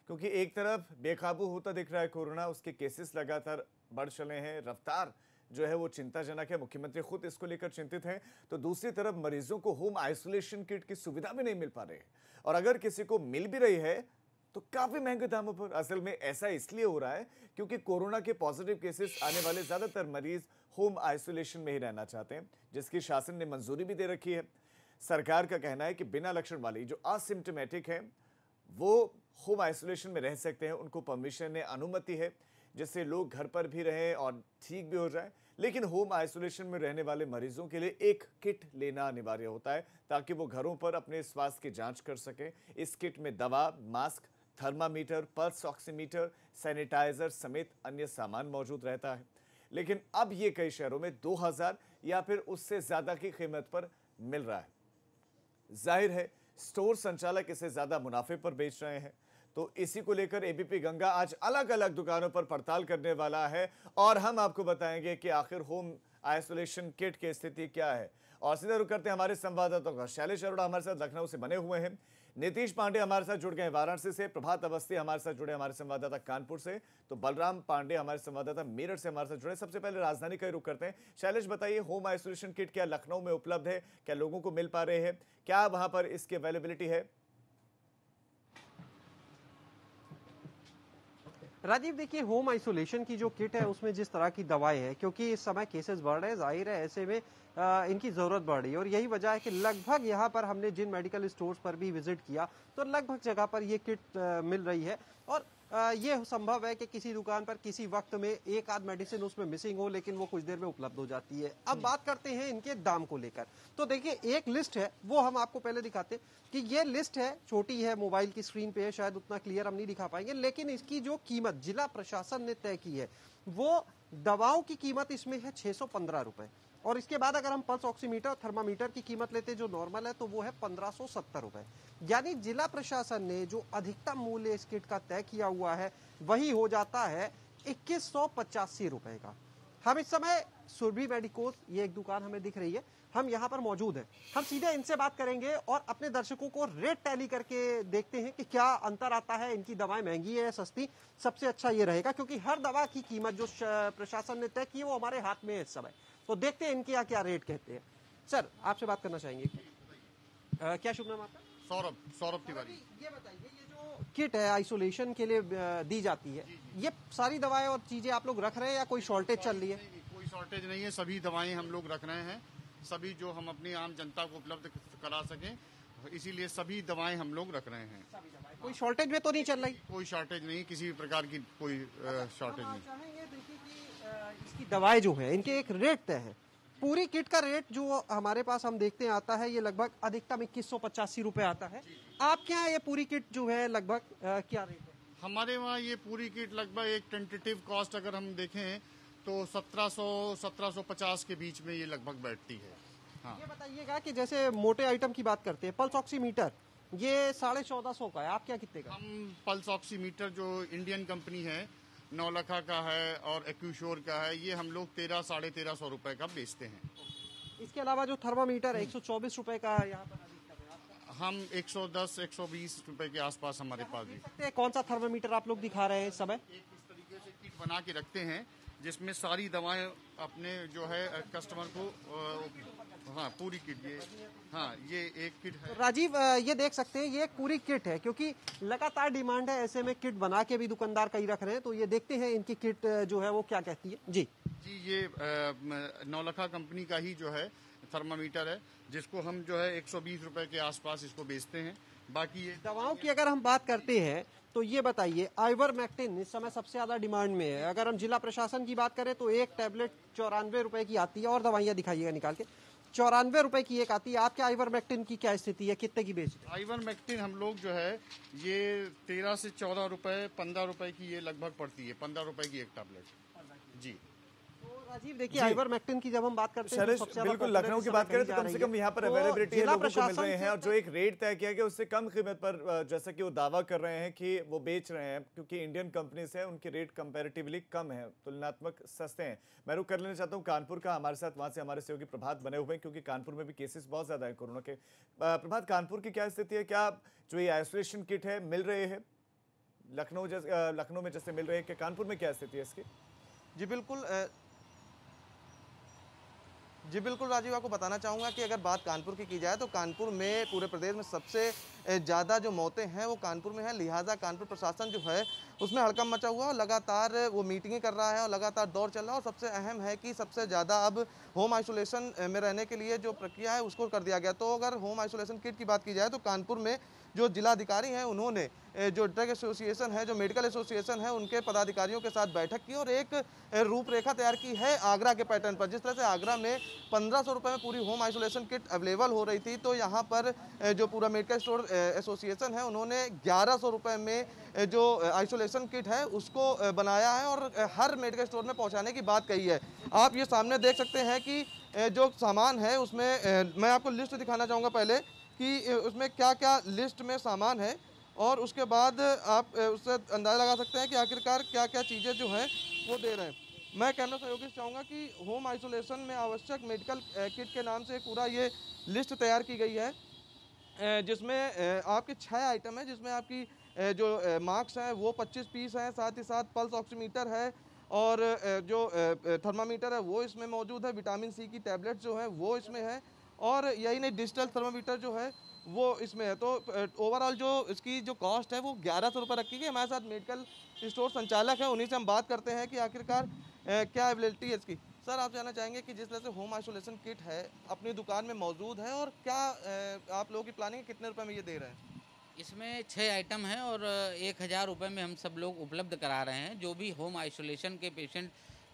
क्योंकि एक तरफ बेकाबू होता दिख रहा है कोरोना, उसके केसेस लगातार बढ़ चले हैं, रफ्तार जो है वो चिंताजनक है, मुख्यमंत्री खुद इसको लेकर चिंतित हैं। तो दूसरी तरफ मरीजों को होम आइसोलेशन किट की सुविधा भी नहीं मिल पा रही है, और अगर किसी को मिल भी रही है तो काफी महंगे दामों पर। असल में ऐसा इसलिए हो रहा है क्योंकि कोरोना के पॉजिटिव केसेस आने वाले ज्यादातर मरीज होम आइसोलेशन में ही रहना चाहते हैं, जिसकी शासन ने मंजूरी भी दे रखी है। सरकार का कहना है कि बिना लक्षण वाली जो असिम्टोमेटिक है वो होम आइसोलेशन में रह सकते हैं, उनको परमिशन ने अनुमति है, जिससे लोग घर पर भी रहें और ठीक भी हो जाए। लेकिन होम आइसोलेशन में रहने वाले मरीजों के लिए एक किट लेना अनिवार्य होता है ताकि वो घरों पर अपने स्वास्थ्य की जांच कर सकें। इस किट में दवा, mask, thermometer, pulse oximeter, sanitiser समेत अन्य सामान मौजूद रहता है। लेकिन अब ये कई शहरों में 2000 या फिर उससे ज्यादा की कीमत पर मिल रहा है। जाहिर है स्टोर संचालक इसे ज्यादा मुनाफे पर बेच रहे हैं, तो इसी को लेकर एबीपी गंगा आज अलग अलग दुकानों पर पड़ताल करने वाला है और हम आपको बताएंगे कि आखिर होम आइसोलेशन किट की स्थिति क्या है। और सीधा रुक करते हैं हमारे संवाददाताओं का। शैलेश अरोड़ा हमारे साथ लखनऊ से बने हुए हैं, नीतीश पांडे हमारे साथ जुड़ गए वाराणसी से, प्रभात अवस्थी हमारे साथ जुड़े हमारे संवाददाता कानपुर से, तो बलराम पांडे हमारे संवाददाता मेरठ से हमारे साथ जुड़े। सबसे पहले राजधानी का ही रुख करते हैं। शैलेश बताइए, होम आइसोलेशन किट क्या लखनऊ में उपलब्ध है, क्या लोगों को मिल पा रहे हैं, क्या वहां पर इसकी अवेलेबिलिटी है? राजीव, देखिए, होम आइसोलेशन की जो किट है उसमें जिस तरह की दवाएं हैं, क्योंकि इस समय केसेस बढ़ रहे हैं, जाहिर है ऐसे में इनकी जरूरत बढ़ रही है। और यही वजह है कि लगभग यहाँ पर हमने जिन मेडिकल स्टोर्स पर भी विजिट किया तो लगभग जगह पर ये किट मिल रही है। और ये संभव है कि किसी दुकान पर किसी वक्त में एक आध मेडिसिन उसमें मिसिंग हो, लेकिन वो कुछ देर में उपलब्ध हो जाती है। अब बात करते हैं इनके दाम को लेकर। तो देखिए, एक लिस्ट है, वो हम आपको पहले दिखाते हैं कि ये लिस्ट है, छोटी है, मोबाइल की स्क्रीन पे है, शायद उतना क्लियर हम नहीं दिखा पाएंगे, लेकिन इसकी जो कीमत जिला प्रशासन ने तय की है, वो दवाओं की कीमत इसमें है 615 रुपए। और इसके बाद अगर हम पल्स ऑक्सीमीटर, थर्मामीटर की कीमत लेते हैं जो नॉर्मल है, तो वो है 1570 रुपए। यानी जिला प्रशासन ने जो अधिकतम मूल्य इस किट का तय किया हुआ है वही हो जाता है 2185 रुपए का। हम इस समय सुरभि मेडिकोज, ये एक दुकान हमें दिख रही है, हम यहाँ पर मौजूद हैं। हम सीधे इनसे बात करेंगे और अपने दर्शकों को रेट टैली करके देखते हैं कि क्या अंतर आता है, इनकी दवाएं महंगी है या सस्ती। सबसे अच्छा ये रहेगा क्योंकि हर दवा की कीमत जो प्रशासन ने तय की है वो हमारे हाथ में है इस समय। तो देखते हैं इनके यहाँ क्या रेट कहते हैं। सर, आपसे बात करना चाहेंगे, क्या शुभ नाम आपका? सौरभ तिवारी। ये बताइए, ये जो किट है आइसोलेशन के लिए दी जाती है, ये सारी दवाएं और चीजें आप लोग रख रहे हैं या कोई शॉर्टेज चल रही है? कोई शॉर्टेज नहीं है, सभी दवाएं हम लोग रख रहे हैं, सभी जो हम अपनी आम जनता को उपलब्ध करा सकें, इसीलिए सभी दवाएं हम लोग रख रहे हैं। कोई शॉर्टेज में तो नहीं चल रही? कोई शॉर्टेज नहीं, किसी भी प्रकार की कोई शॉर्टेज नहीं। चाहेंगे देखिए कि इसकी दवाएं जो है इनके एक रेट तय है। पूरी किट का रेट जो हमारे पास हम देखते हैं आता है, ये लगभग अधिकतम 2185 रुपए आता है। आपके यहाँ ये पूरी किट जो है लगभग क्या रेट है? हमारे वहाँ ये पूरी किट लगभग एक टेंटेटिव कॉस्ट अगर हम देखें तो 1750 के बीच में ये लगभग बैठती है। हाँ। ये बताइएगा कि जैसे मोटे आइटम की बात करते हैं, पल्स ऑक्सीमीटर ये 1450 का है, आप क्या कितने का? हम पल्स ऑक्सीमीटर जो इंडियन कंपनी है, नौलखा का है और एक्यूशोर का है, ये हम लोग 1300-1350 रुपए का बेचते हैं। इसके अलावा जो थर्मामीटर है 124 रुपए का यहाँ पर हम 110-120 रुपए के आसपास हमारे पास भी। कौन सा थर्मामीटर आप लोग दिखा रहे हैं इस समय? एक इस तरीके से किट बना के रखते हैं जिसमें सारी दवाएं अपने जो है कस्टमर को हाँ पूरी किट ये एक किट है। राजीव, ये देख सकते हैं, ये एक पूरी किट है क्योंकि लगातार डिमांड है, ऐसे में किट बना के भी दुकानदार कई रख रहे हैं। तो ये देखते हैं इनकी किट जो है वो क्या कहती है। जी, ये नौलखा कंपनी का ही जो है थर्मामीटर है, जिसको हम जो है 120 रुपए के आसपास इसको बेचते हैं। बाकी ये दवाओं की अगर हम बात करते हैं तो ये बताइए, आइवरमेक्टिन इस समय सबसे ज्यादा डिमांड में है। अगर हम जिला प्रशासन की बात करें तो एक टैबलेट 94 रुपए की आती है, और दवाइयां दिखाइएगा निकाल के, 94 रुपए की एक आती है। आपके आइवरमेक्टिन की क्या स्थिति है, कितने की बेचते हैं? आइवरमेक्टिन हम लोग जो है ये 13 से 14 रुपए, 15 रुपए की ये लगभग पड़ती है, 15 रुपए की एक टैबलेट। जी राजीव, देखिए, आइवरमेक्टिन की जब हम बात करते हैं तो बिल्कुल लखनऊ की बात करें तो कम से कम यहाँ पर अवेलेबिलिटी है, लोगों को मिल रहे हैं, और जो एक रेट तय किया गया उससे कम कीमत पर जैसा कि वो दावा कर रहे हैं कि वो बेच रहे हैं, क्योंकि इंडियन कंपनीज है उनके रेट कंपैरेटिवली कम है, तुलनात्मक सस्ते हैं। मैं रुक कर लेना चाहता हूँ कानपुर का, हमारे साथ वहां से हमारे सहयोगी प्रभात बने हुए हैं, क्योंकि कानपुर में भी केसेस बहुत ज्यादा है कोरोना के। प्रभात, कानपुर की क्या स्थिति है, क्या जो ये आइसोलेशन किट है मिल रहे हैं लखनऊ में जैसे मिल रहे हैं कि कानपुर में क्या स्थिति है इसकी? जी बिल्कुल राजीव, आपको बताना चाहूँगा कि अगर बात कानपुर की जाए तो कानपुर में पूरे प्रदेश में सबसे ज़्यादा जो मौतें हैं वो कानपुर में हैं। लिहाजा कानपुर प्रशासन जो है उसमें हड़कंप मचा हुआ है और लगातार वो मीटिंगें कर रहा है और लगातार दौर चल रहा है। और सबसे अहम है कि सबसे ज़्यादा अब होम आइसोलेशन में रहने के लिए जो प्रक्रिया है उसको कर दिया गया। तो अगर होम आइसोलेशन किट की बात की जाए तो कानपुर में जो जिलाधिकारी हैं उन्होंने जो ड्रग एसोसिएशन है, जो मेडिकल एसोसिएशन है, उनके पदाधिकारियों के साथ बैठक की और एक रूपरेखा तैयार की है आगरा के पैटर्न पर। जिस तरह से आगरा में 1500 रुपये में पूरी होम आइसोलेशन किट अवेलेबल हो रही थी, तो यहाँ पर जो पूरा मेडिकल स्टोर एसोसिएशन है उन्होंने 1100 रुपये में जो आइसोलेशन किट है उसको बनाया है और हर मेडिकल स्टोर में पहुँचाने की बात कही है। आप ये सामने देख सकते हैं कि जो सामान है उसमें मैं आपको लिस्ट दिखाना चाहूँगा पहले कि उसमें क्या क्या लिस्ट में सामान है और उसके बाद आप उससे अंदाज़ा लगा सकते हैं कि आखिरकार क्या क्या चीज़ें जो हैं वो दे रहे हैं। मैं कैमरा सहयोगी से चाहूँगा कि होम आइसोलेशन में आवश्यक मेडिकल किट के नाम से पूरा ये लिस्ट तैयार की गई है, जिसमें आपके 6 आइटम है, जिसमें आपकी जो मास्क हैं वो 25 पीस हैं, साथ ही साथ पल्स ऑक्सीमीटर है और जो थर्मामीटर है वो इसमें मौजूद है, विटामिन सी की टैबलेट जो है वो इसमें है और यही नहीं डिजिटल थर्मामीटर जो है वो इसमें है। तो ओवरऑल जो इसकी जो कॉस्ट है वो 1100 रुपये रखी गई। हमारे साथ मेडिकल स्टोर संचालक है, उन्हीं से हम बात करते हैं कि आखिरकार क्या अवेलेबिलिटी है इसकी। सर, आप जानना चाहेंगे कि जिस तरह से होम आइसोलेशन किट है अपनी दुकान में मौजूद है और क्या आप लोगों की प्लानिंग है, कितने रुपए में ये दे रहे हैं? इसमें 6 आइटम हैं और 1000 रुपये में हम सब लोग उपलब्ध करा रहे हैं। जो भी होम आइसोलेशन के पेशेंट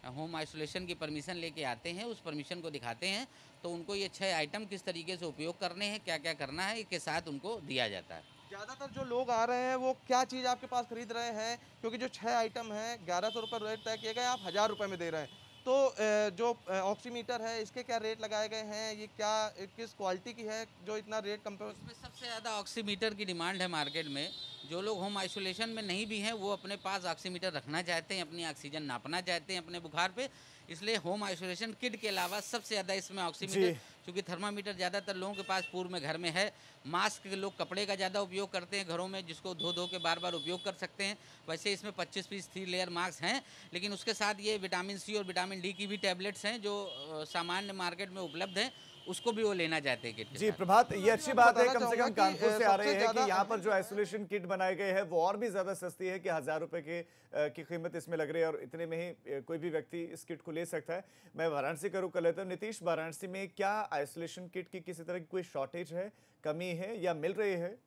होम आइसोलेशन की परमिशन लेके आते हैं, उस परमिशन को दिखाते हैं तो उनको ये 6 आइटम किस तरीके से उपयोग करने हैं, क्या क्या करना है, के साथ उनको दिया जाता है। ज़्यादातर जो लोग आ रहे हैं वो क्या चीज़ आपके पास खरीद रहे हैं? क्योंकि जो 6 आइटम है 1100 रुपये रेट तय किए गए, आप 1000 रुपये में दे रहे हैं। तो जो ऑक्सीमीटर है इसके क्या रेट लगाए गए हैं, ये क्या किस क्वालिटी की है जो इतना रेट कंपेयर? इसमें सबसे ज़्यादा ऑक्सीमीटर की डिमांड है मार्केट में। जो लोग होम आइसोलेशन में नहीं भी हैं वो अपने पास ऑक्सीमीटर रखना चाहते हैं, अपनी ऑक्सीजन नापना चाहते हैं अपने बुखार पे, इसलिए होम आइसोलेशन किट के अलावा सबसे ज़्यादा इसमें ऑक्सीमीटर, क्योंकि थर्मामीटर ज़्यादातर लोगों के पास पूर्व में घर में है। मास्क के लोग कपड़े का ज़्यादा उपयोग करते हैं घरों में, जिसको धो धो के बार बार उपयोग कर सकते हैं। वैसे इसमें 25 पीस 3 लेयर मास्क हैं, लेकिन उसके साथ ये विटामिन सी और विटामिन डी की भी टैबलेट्स हैं जो सामान्य मार्केट में उपलब्ध हैं, उसको भी वो लेना चाहते हैं किट। जी प्रभात, ये अच्छी बात है कम से कम कानपुर से आ रहे हैं कि यहाँ पर जो आइसोलेशन किट बनाए गए हैं वो और भी ज्यादा सस्ती है कि 1000 रुपए की कीमत इसमें लग रही है और इतने में ही कोई भी व्यक्ति इस किट को ले सकता है। मैं वाराणसी का रुख कर लेता हूँ। नीतीश, वाराणसी में क्या आइसोलेशन किट की किसी तरह की कोई शॉर्टेज है, कमी है या मिल रही है?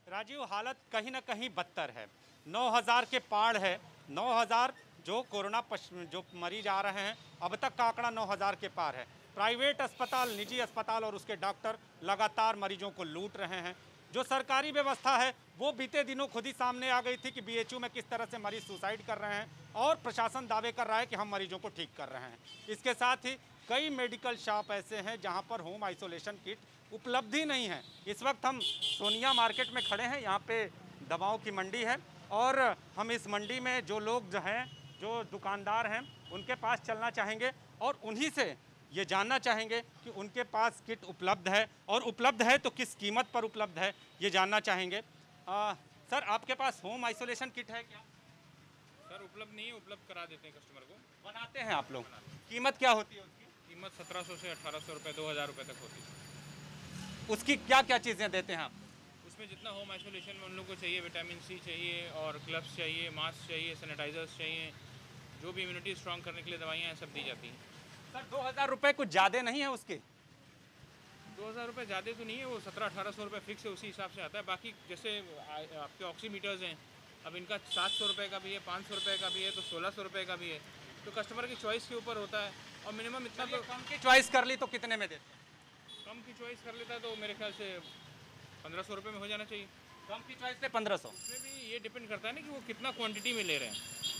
राजीव, हालत कहीं ना कहीं बदतर है। 9000 के पार है। 9000 जो कोरोना जो मरीज आ रहे हैं, अब तक का आंकड़ा 9000 के पार है। प्राइवेट अस्पताल, निजी अस्पताल और उसके डॉक्टर लगातार मरीजों को लूट रहे हैं। जो सरकारी व्यवस्था है वो बीते दिनों खुद ही सामने आ गई थी कि बीएचयू में किस तरह से मरीज सुसाइड कर रहे हैं और प्रशासन दावे कर रहा है कि हम मरीजों को ठीक कर रहे हैं। इसके साथ ही कई मेडिकल शॉप ऐसे हैं जहाँ पर होम आइसोलेशन किट उपलब्ध ही नहीं है। इस वक्त हम सोनिया मार्केट में खड़े हैं, यहाँ पे दवाओं की मंडी है और हम इस मंडी में जो लोग जो हैं, जो दुकानदार हैं, उनके पास चलना चाहेंगे और उन्हीं से ये जानना चाहेंगे कि उनके पास किट उपलब्ध है और उपलब्ध है तो किस कीमत पर उपलब्ध है, ये जानना चाहेंगे। सर, आपके पास होम आइसोलेशन किट है क्या? सर, उपलब्ध नहीं है, उपलब्ध करा देते हैं कस्टमर को। बनाते हैं आप लोग? कीमत क्या होती है उसकी? कीमत 1700 से 1800 रुपये, 2000 रुपये तक होती है। उसकी क्या क्या चीज़ें देते हैं आप? उसमें जितना होम आइसोलेशन में उन लोगों को चाहिए, विटामिन सी चाहिए और ग्लव्स चाहिए, मास्क चाहिए, सैनिटाइजर्स चाहिए, जो भी इम्यूनिटी स्ट्रॉन्ग करने के लिए दवाइयाँ हैं सब दी जाती हैं। सर, 2000 रुपये कुछ ज़्यादा नहीं है उसके? 2000 रुपये ज़्यादा तो नहीं है, वो 1700-1800 रुपये फिक्स है, उसी हिसाब से आता है। बाकी जैसे आपके ऑक्सीमीटर्स हैं, अब इनका 700 रुपये का भी है, 500 रुपये का भी है, तो 1600 रुपये का भी है। तो कस्टमर की चॉइस के ऊपर होता है और मिनिमम इतना तो कम की चॉइस कर ली तो कितने में देते हैं? कम की चॉइस कर लेता है तो मेरे ख्याल से 1500 रुपये में हो जाना चाहिए। कम की चॉइस से 1500। इसमें भी ये डिपेंड करता है ना कि वो कितना क्वांटिटी में ले रहे हैं।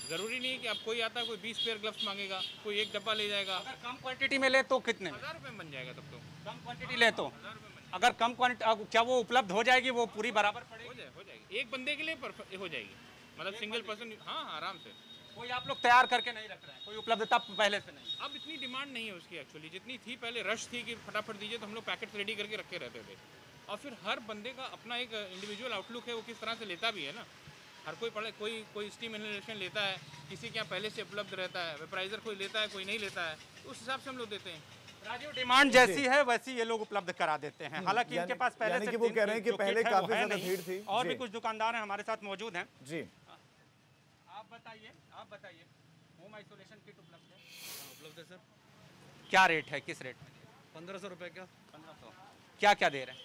ज़रूरी नहीं है कि अब कोई आता है, कोई 20 पेयर ग्लव्स मांगेगा, कोई 1 डब्बा ले जाएगा। अगर कम क्वांटिटी में ले तो कितने में? 1000 रुपये में बन जाएगा तब तो। कम क्वांटिटी ले तो 1000 रुपये में अगर कम क्वांटिटी, क्या वो उपलब्ध हो जाएगी? वो पूरी बराबर पड़ेगी? हो जाएगी, एक बंदे के लिए हो जाएगी, मतलब सिंगल पर्सन। हाँ, आराम से। कोई आप लोग तैयार करके नहीं रख रहे हैं? कोई उपलब्धता पहले से नहीं? अब इतनी डिमांड नहीं है उसकी एक्चुअली, जितनी थी पहले रश थी कि फटाफट दीजिए, तो हम लोग पैकेट रेडी करके रखे रहते थे। और फिर हर बंदे का अपना एक इंडिविजुअल आउटलुक है, वो किस तरह से लेता भी है ना। हर कोई कोई स्टीम इनहेलेशन लेता है, किसी के यहाँ पहले से उपलब्ध रहता है, वेपराइजर कोई लेता है कोई नहीं लेता है, तो उस हिसाब से हम लोग देते हैं। राजीव, डिमांड जैसी है वैसी ये लोग उपलब्ध करा देते हैं। हालांकि इनके पास पहले से वो कह रहे हैं कि जो पहले किट है वो काफी है ज्यादा नहीं। भीड़ थी। और भी कुछ दुकानदार हैं हमारे साथ मौजूद हैं। जी, आप बताइए होम आइसोलेशन किट उपलब्ध है? उपलब्ध है सर। क्या रेट है, किस रेट में? 1500 रुपये का। 1500। क्या क्या दे रहे हैं?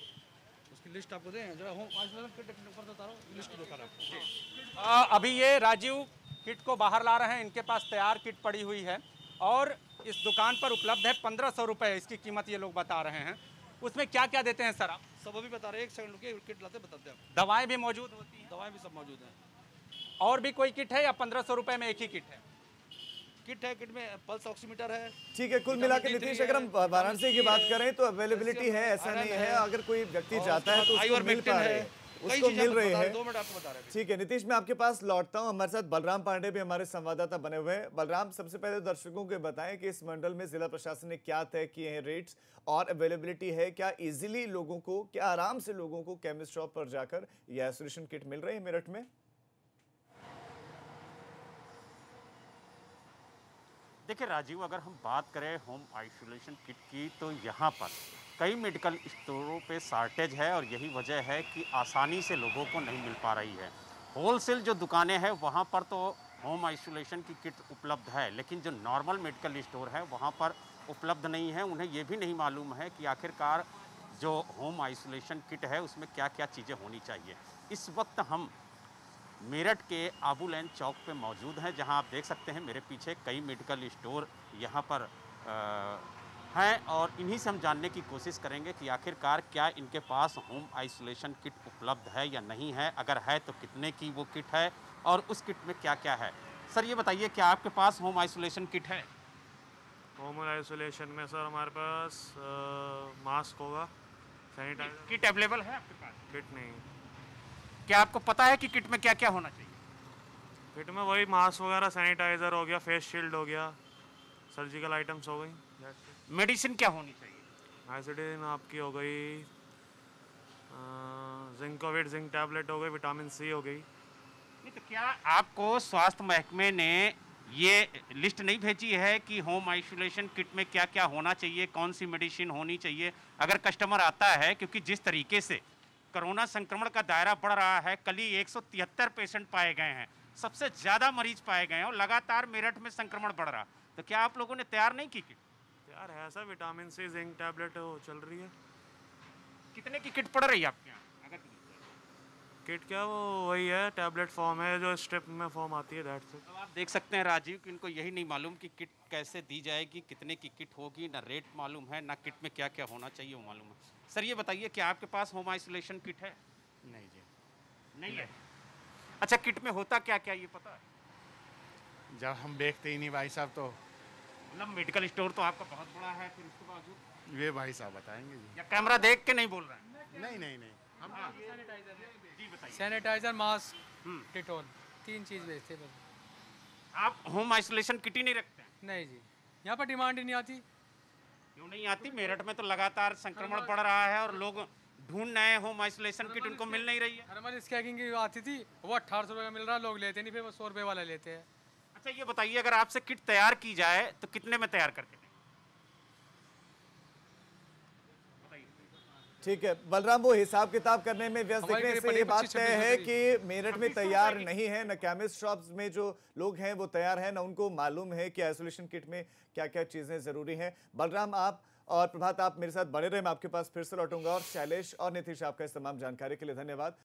उसकी लिस्ट आपको दें, जरा होम आइसोलेशन किट ऊपर बता रहा हूँ, लिस्ट दिखा रहा हूँ। अभी ये राजीव किट को बाहर ला रहे हैं। इनके पास तैयार किट पड़ी हुई है और इस दुकान पर उपलब्ध है 1500 रुपये इसकी कीमत ये लोग बता रहे हैं। उसमें क्या क्या देते हैं सर आप? सब अभी बता रहे हैं, 1 सेकंड रुकिए, किट लाते बताते हैं आपको। दवाएं भी मौजूद होती हैं? दवाएं भी सब मौजूद हैं। और भी कोई किट है या 1500 रुपये में एक ही किट है? किट है, किट में पल्स ऑक्सीमीटर है। ठीक है। कुल मिलाकर नीतीश, अगर हम वाराणसी की बात करें तो अवेलेबिलिटी है, ऐसा नहीं है। अगर कोई व्यक्ति जाता है तो उसको मिल पा रहे हैं, उसको मिल रहे हैं। 2 मिनट आपको बता रहे हैं। ठीक है नीतीश, मैं आपके पास लौटता हूं। हमारे साथ बलराम पांडे भी हमारे संवाददाता बने हुए हैं। बलराम, सबसे पहले दर्शकों को बताएं कि इस मंडल में जिला प्रशासन ने क्या तय किए हैं रेट्स और अवेलेबिलिटी है क्या? इजीली लोगों को, क्या आराम से लोगों को केमिस्ट शॉप पर जाकर ये आइसोलेशन किट मिल रही है मेरठ में? देखिए राजीव, अगर हम बात करें होम आइसोलेशन किट की तो यहाँ पर कई मेडिकल स्टोरों पे शॉर्टेज है और यही वजह है कि आसानी से लोगों को नहीं मिल पा रही है। होलसेल जो दुकानें हैं वहाँ पर तो होम आइसोलेशन की किट उपलब्ध है, लेकिन जो नॉर्मल मेडिकल स्टोर है वहाँ पर उपलब्ध नहीं है। उन्हें ये भी नहीं मालूम है कि आखिरकार जो होम आइसोलेशन किट है उसमें क्या क्या चीज़ें होनी चाहिए। इस वक्त हम मेरठ के आबू लैन चौक पे मौजूद हैं, जहां आप देख सकते हैं मेरे पीछे कई मेडिकल स्टोर यहां पर हैं और इन्हीं से हम जानने की कोशिश करेंगे कि आखिरकार क्या इनके पास होम आइसोलेशन किट उपलब्ध है या नहीं है। अगर है तो कितने की वो किट है और उस किट में क्या क्या है। सर ये बताइए, क्या आपके पास होम आइसोलेशन किट है? होम आइसोलेशन में सर हमारे पास मास्क होगा, सैनिटाइजर। किट अवेलेबल है आपके पास? किट नहीं। क्या आपको पता है कि किट में क्या क्या होना चाहिए? किट में वही मास्क वगैरह, सैनिटाइजर हो गया, फेस शील्ड हो गया, सर्जिकल आइटम्स हो गई। मेडिसिन क्या होनी चाहिए? आइसोडिन आपकी हो गई, जिंकोविट जिंक टैबलेट हो गई, विटामिन सी हो गई। नहीं तो क्या आपको स्वास्थ्य महकमे ने ये लिस्ट नहीं भेजी है कि होम आइसोलेशन किट में क्या क्या होना चाहिए, कौन सी मेडिसिन होनी चाहिए? अगर कस्टमर आता है, क्योंकि जिस तरीके से कोरोना संक्रमण का दायरा बढ़ रहा है, कल ही 173 पेशेंट पाए गए हैं, सबसे ज़्यादा मरीज पाए गए हैं और लगातार मेरठ में संक्रमण बढ़ रहा, तो क्या आप लोगों ने तैयार नहीं की किट? यार है sir, vitamin C zinc tablet वो चल रही है। कितने की किट पड़ रही है आपके यहाँ? अगर किट क्या, वो वही है, टैबलेट फॉर्म है जो स्ट्रिप में फॉर्म आती है, दैट्स इट। तो आप देख सकते हैं राजीव कि इनको यही नहीं मालूम कि किट कैसे दी जाएगी, कितने की किट होगी, ना रेट मालूम है, ना किट में क्या क्या होना चाहिए वो मालूम है। सर ये बताइए, क्या आपके पास होम आइसोलेशन किट है? नहीं जी, नहीं है। अच्छा, किट में होता क्या क्या ये पता है? जब हम देखते ही नहीं भाई साहब, तो मतलब मेडिकल स्टोर तो आपका बहुत बड़ा है, फिर उसके बावजूद ये भाई साहब बताएंगे जी। या कैमरा देख के नहीं बोल रहे हैं? नहीं नहीं नहीं, हम जी बताइए। सैनिटाइजर, मास्क, डेटॉल, 3 चीज़ बेचते हैं। आप होम आइसोलेशन किट ही नहीं रखते हैं? नहीं जी, यहाँ पर डिमांड ही नहीं आती। क्यों नहीं आती? मेरठ में तो लगातार संक्रमण बढ़ रहा है और लोग ढूंढ रहे हैं होम आइसोलेशन किट, उनको मिल नहीं रही है। थर्मल स्कैनिंग की आती थी, वो 1800 रुपये का मिल रहा है, लोग लेते नहीं, फिर वो 100 रुपये वाला लेते हैं। अच्छा ये बताइए, अगर आपसे किट तैयार की जाए तो कितने में तैयार करके दें? ठीक है बलराम, वो हिसाब किताब करने में व्यस्त दिख रहे हैं। इससे ये बात तय है कि मेरठ में तैयार नहीं है, न केमिस्ट शॉप्स में जो लोग हैं वो तैयार हैं, न उनको मालूम है कि आइसोलेशन किट में क्या क्या चीजें जरूरी हैं। बलराम, आप और प्रभात आप मेरे साथ बने रहे, मैं आपके पास फिर से लौटूंगा। और शैलेश और नीतीश, आपका इस तमाम जानकारी के लिए धन्यवाद।